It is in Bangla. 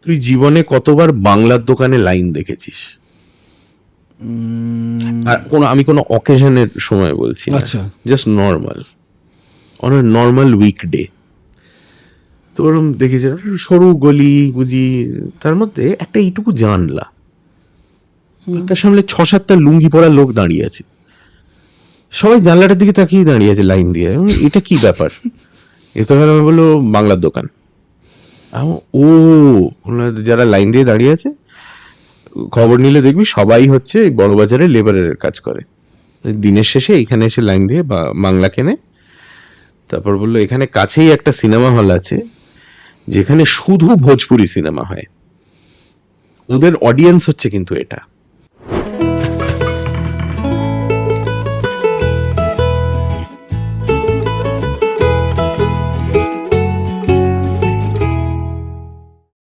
তুই জীবনে কতবার বাংলার দোকানে লাইন দেখেছিস? আর আমি কোনো অকেশনের সময় বলছি না, আচ্ছা, just normal, on a normal weekday. তো ওরকম দেখেছি সরু গলি গুজি, তার মধ্যে একটা এইটুকু জানলা, তার সামনে 6-7টা লুঙ্গি পরা লোক দাঁড়িয়ে আছে, সবাই জানলাটার দিকে তাকিয়ে দাঁড়িয়ে আছে লাইন দিয়ে। এটা কি ব্যাপার? ইস্তফার বললো বাংলার দোকান। ও, যারা লাইন দিয়ে দাঁড়িয়ে আছে খবর নিলে দেখবি সবাই হচ্ছে বড় বাজারে লেবারের কাজ করে, দিনের শেষে এখানে এসে লাইন দিয়ে বাংলা কেনে। তারপর বললো এখানে কাছেই একটা সিনেমা হল আছে যেখানে শুধু ভোজপুরি সিনেমা হয়, ওদের অডিয়েন্স হচ্ছে কিন্তু এটা।